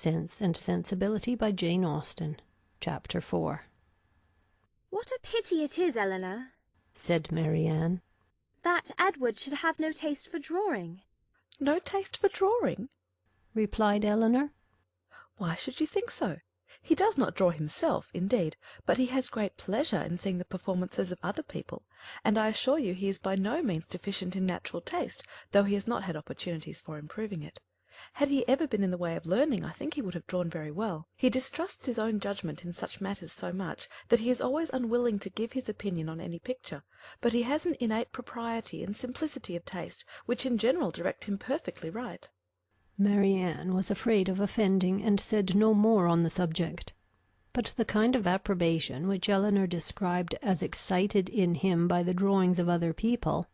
Sense and Sensibility by Jane Austen. Chapter 4. "What a pity it is, Elinor," said Marianne, "that Edward should have no taste for drawing." "No taste for drawing?" replied Elinor. "Why should you think so? He does not draw himself, indeed, but he has great pleasure in seeing the performances of other people, and I assure you he is by no means deficient in natural taste, though he has not had opportunities for improving it. Had he ever been in the way of learning, I think he would have drawn very well. He distrusts his own judgment in such matters so much that he is always unwilling to give his opinion on any picture, but he has an innate propriety and simplicity of taste which in general direct him perfectly right." Marianne was afraid of offending, and said no more on the subject. But the kind of approbation which Elinor described as excited in him by the drawings of other people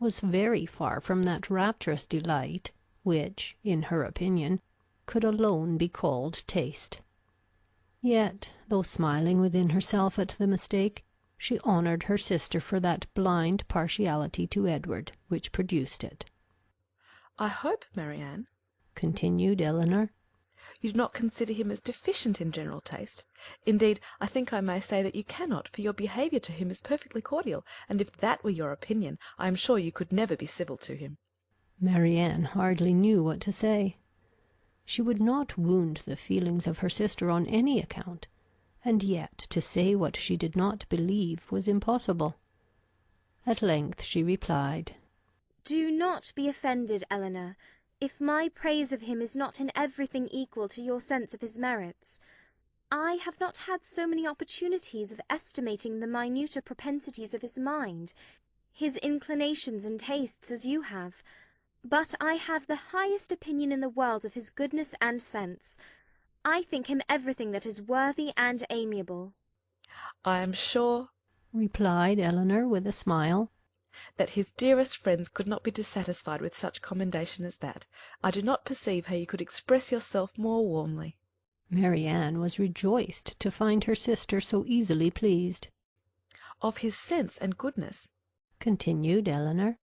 was very far from that rapturous delight which, in her opinion, could alone be called taste. Yet, though smiling within herself at the mistake, she honoured her sister for that blind partiality to Edward which produced it. "I hope, Marianne," continued Elinor, "you do not consider him as deficient in general taste. Indeed, I think I may say that you cannot, for your behaviour to him is perfectly cordial, and if that were your opinion, I am sure you could never be civil to him." Marianne hardly knew what to say. She would not wound the feelings of her sister on any account, and yet to say what she did not believe was impossible. At length she replied, "Do not be offended, Elinor, if my praise of him is not in everything equal to your sense of his merits. I have not had so many opportunities of estimating the minuter propensities of his mind, his inclinations and tastes, as you have, but I have the highest opinion in the world of his goodness and sense. I think him everything that is worthy and amiable." "I am sure," replied Elinor with a smile, "that his dearest friends could not be dissatisfied with such commendation as that. I do not perceive how you could express yourself more warmly." Marianne was rejoiced to find her sister so easily pleased. "Of his sense and goodness," continued Elinor,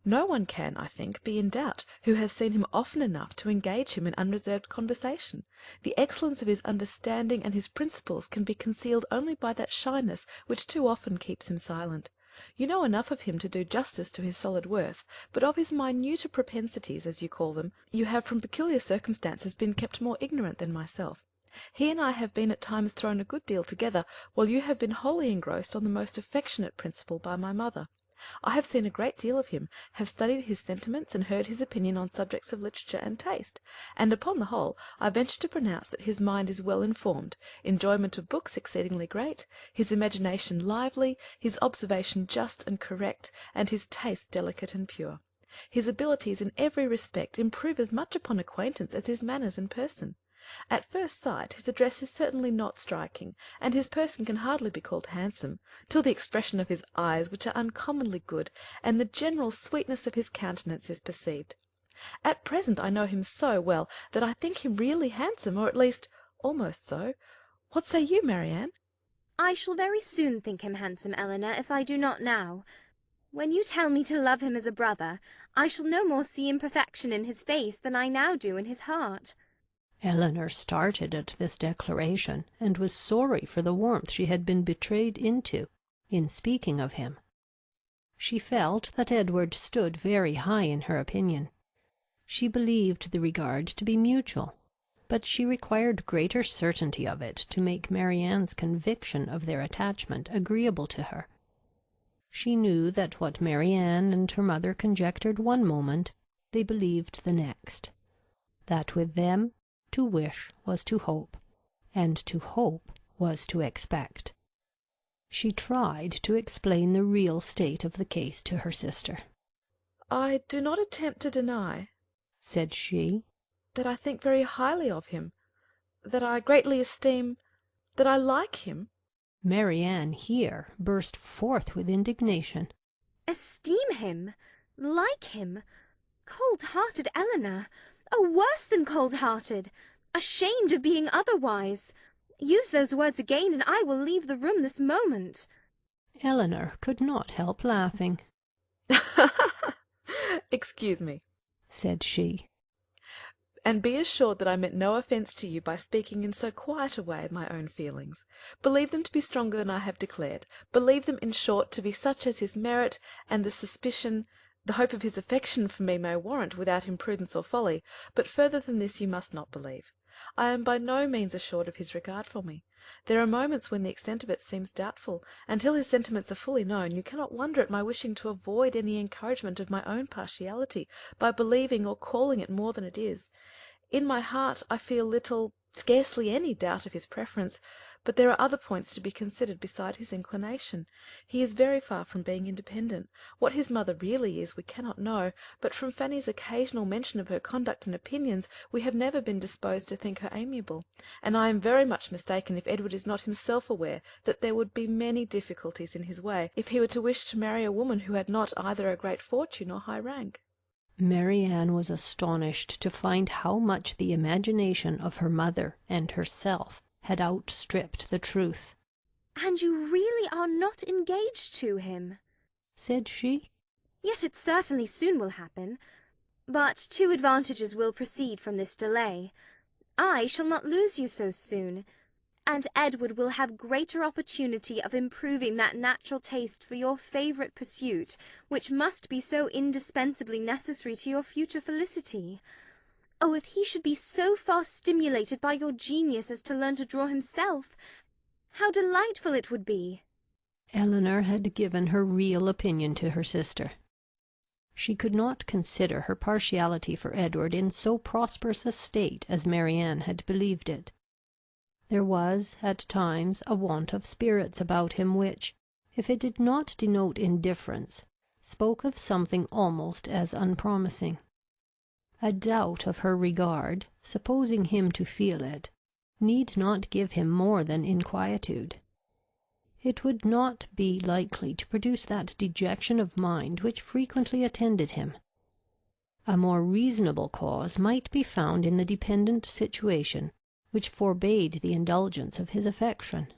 "no one can, I think, be in doubt who has seen him often enough to engage him in unreserved conversation. The excellence of his understanding and his principles can be concealed only by that shyness which too often keeps him silent. You know enough of him to do justice to his solid worth, but of his minuter propensities, as you call them, you have from peculiar circumstances been kept more ignorant than myself. He and I have been at times thrown a good deal together, while you have been wholly engrossed on the most affectionate principle by my mother. I have seen a great deal of him, have studied his sentiments, and heard his opinion on subjects of literature and taste, and upon the whole I venture to pronounce that his mind is well informed, enjoyment of books exceedingly great, his imagination lively, his observation just and correct, and his taste delicate and pure. His abilities in every respect improve as much upon acquaintance as his manners and person. At first sight his address is certainly not striking, and his person can hardly be called handsome, till the expression of his eyes, which are uncommonly good, and the general sweetness of his countenance is perceived. At present I know him so well that I think him really handsome, or at least almost so. What say you, Marianne?" "I shall very soon think him handsome, Elinor, if I do not now. When you tell me to love him as a brother, I shall no more see imperfection in his face than I now do in his heart." Elinor started at this declaration, and was sorry for the warmth she had been betrayed into in speaking of him. She felt that Edward stood very high in her opinion. She believed the regard to be mutual, but she required greater certainty of it to make Marianne's conviction of their attachment agreeable to her. She knew that what Marianne and her mother conjectured one moment, they believed the next, that with them to wish was to hope, and to hope was to expect. She tried to explain the real state of the case to her sister. "I do not attempt to deny," said she, "that I think very highly of him, that I greatly esteem, that I like him." Marianne here burst forth with indignation. "Esteem him? Like him? Cold-hearted Elinor! Oh, worse than cold-hearted! Ashamed of being otherwise! Use those words again, and I will leave the room this moment." Elinor could not help laughing. "Excuse me," said she. and be assured that I meant no offence to you by speaking in so quiet a way my own feelings. Believe them to be stronger than I have declared. Believe them, in short, to be such as his merit and the hope of his affection for me may warrant, without imprudence or folly, but further than this you must not believe. I am by no means assured of his regard for me. There are moments when the extent of it seems doubtful. Until his sentiments are fully known, you cannot wonder at my wishing to avoid any encouragement of my own partiality by believing or calling it more than it is. In my heart I feel little, scarcely any doubt of his preference, but there are other points to be considered beside his inclination. He is very far from being independent. What his mother really is we cannot know, but from Fanny's occasional mention of her conduct and opinions we have never been disposed to think her amiable, and I am very much mistaken if Edward is not himself aware that there would be many difficulties in his way if he were to wish to marry a woman who had not either a great fortune or high rank. Marianne was astonished to find how much the imagination of her mother and herself had outstripped the truth. "And you really are not engaged to him?" said she. "Yet it certainly soon will happen. But two advantages will proceed from this delay. I shall not lose you so soon, and Edward will have greater opportunity of improving that natural taste for your favourite pursuit, which must be so indispensably necessary to your future felicity. Oh, if he should be so far stimulated by your genius as to learn to draw himself, how delightful it would be!" Elinor had given her real opinion to her sister. She could not consider her partiality for Edward in so prosperous a state as Marianne had believed it. There was, at times, a want of spirits about him which, if it did not denote indifference, spoke of something almost as unpromising. A doubt of her regard, supposing him to feel it, need not give him more than inquietude. It would not be likely to produce that dejection of mind which frequently attended him. A more reasonable cause might be found in the dependent situation which forbade the indulgence of his affection.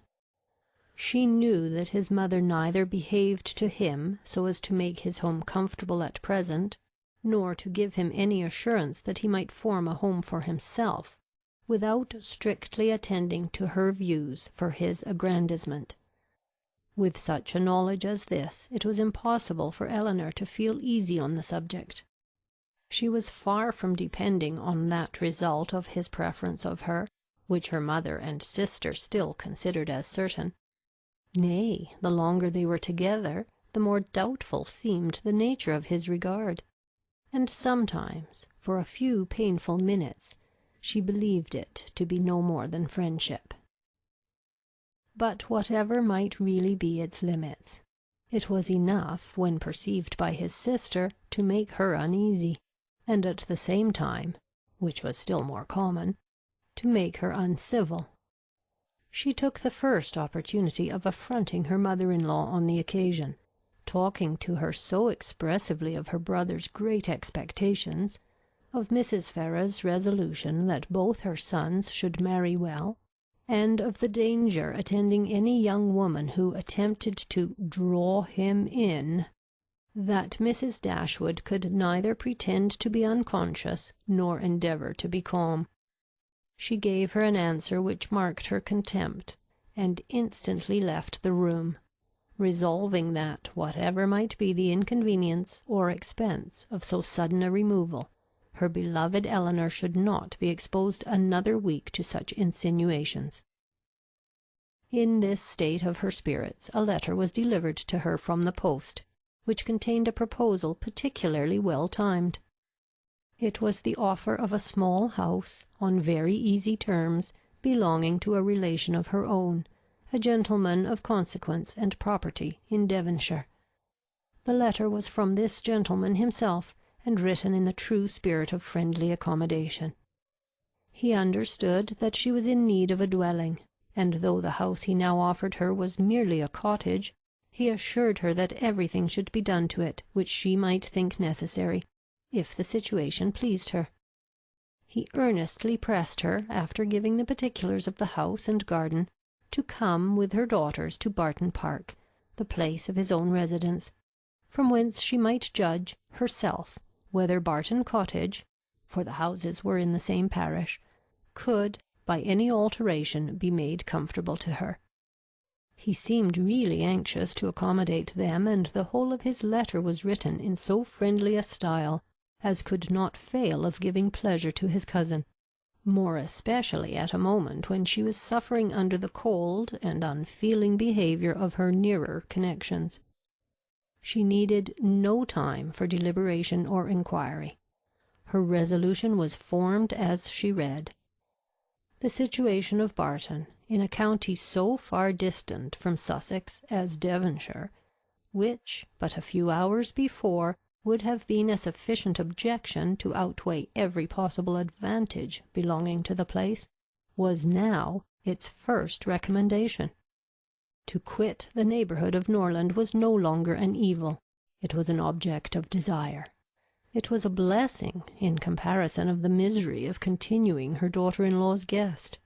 She knew that his mother neither behaved to him so as to make his home comfortable at present, nor to give him any assurance that he might form a home for himself, without strictly attending to her views for his aggrandizement. With such a knowledge as this, it was impossible for Elinor to feel easy on the subject. She was far from depending on that result of his preference of her, which her mother and sister still considered as certain. Nay, the longer they were together, the more doubtful seemed the nature of his regard, and sometimes, for a few painful minutes, she believed it to be no more than friendship. But whatever might really be its limits, it was enough, when perceived by his sister, to make her uneasy, and at the same time, which was still more common, to make her uncivil. She took the first opportunity of affronting her mother-in-law on the occasion, talking to her so expressively of her brother's great expectations, of Mrs. Ferrars's resolution that both her sons should marry well, and of the danger attending any young woman who attempted to draw him in, that Mrs. Dashwood could neither pretend to be unconscious nor endeavour to be calm. She gave her an answer which marked her contempt, and instantly left the room, resolving that, whatever might be the inconvenience or expense of so sudden a removal, her beloved Elinor should not be exposed another week to such insinuations. In this state of her spirits a letter was delivered to her from the post, which contained a proposal particularly well timed. It was the offer of a small house, on very easy terms, belonging to a relation of her own, a gentleman of consequence and property in Devonshire. The letter was from this gentleman himself, and written in the true spirit of friendly accommodation. He understood that she was in need of a dwelling, and though the house he now offered her was merely a cottage, he assured her that everything should be done to it which she might think necessary, if the situation pleased her. He earnestly pressed her, after giving the particulars of the house and garden, to come with her daughters to Barton Park, the place of his own residence, from whence she might judge, herself, whether Barton Cottage, for the houses were in the same parish, could, by any alteration, be made comfortable to her. He seemed really anxious to accommodate them, and the whole of his letter was written in so friendly a style as could not fail of giving pleasure to his cousin, more especially at a moment when she was suffering under the cold and unfeeling behaviour of her nearer connections. She needed no time for deliberation or inquiry. Her resolution was formed as she read. The situation of Barton, in a county so far distant from Sussex as Devonshire, which, but a few hours before, would have been a sufficient objection to outweigh every possible advantage belonging to the place, was now its first recommendation. To quit the neighbourhood of Norland was no longer an evil, it was an object of desire. It was a blessing in comparison of the misery of continuing her daughter-in-law's guest,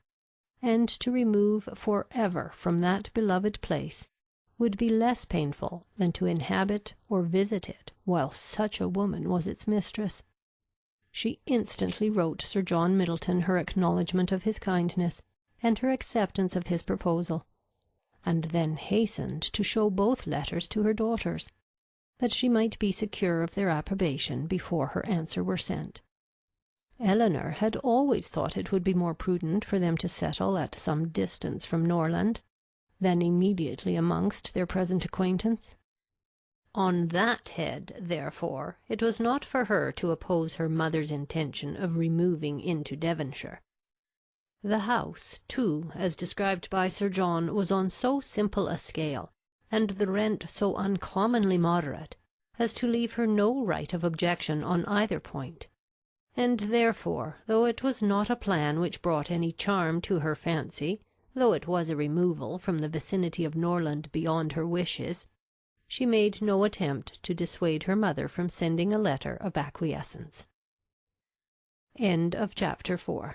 and to remove for ever from that beloved place would be less painful than to inhabit or visit it while such a woman was its mistress. She instantly wrote Sir John Middleton her acknowledgment of his kindness and her acceptance of his proposal, and then hastened to show both letters to her daughters, that she might be secure of their approbation before her answer were sent. Elinor had always thought it would be more prudent for them to settle at some distance from Norland than immediately amongst their present acquaintance. On that head, therefore, it was not for her to oppose her mother's intention of removing into Devonshire. The house, too, as described by Sir John, was on so simple a scale, and the rent so uncommonly moderate, as to leave her no right of objection on either point, and therefore, though it was not a plan which brought any charm to her fancy, though it was a removal from the vicinity of Norland beyond her wishes, she made no attempt to dissuade her mother from sending a letter of acquiescence. Chapter 5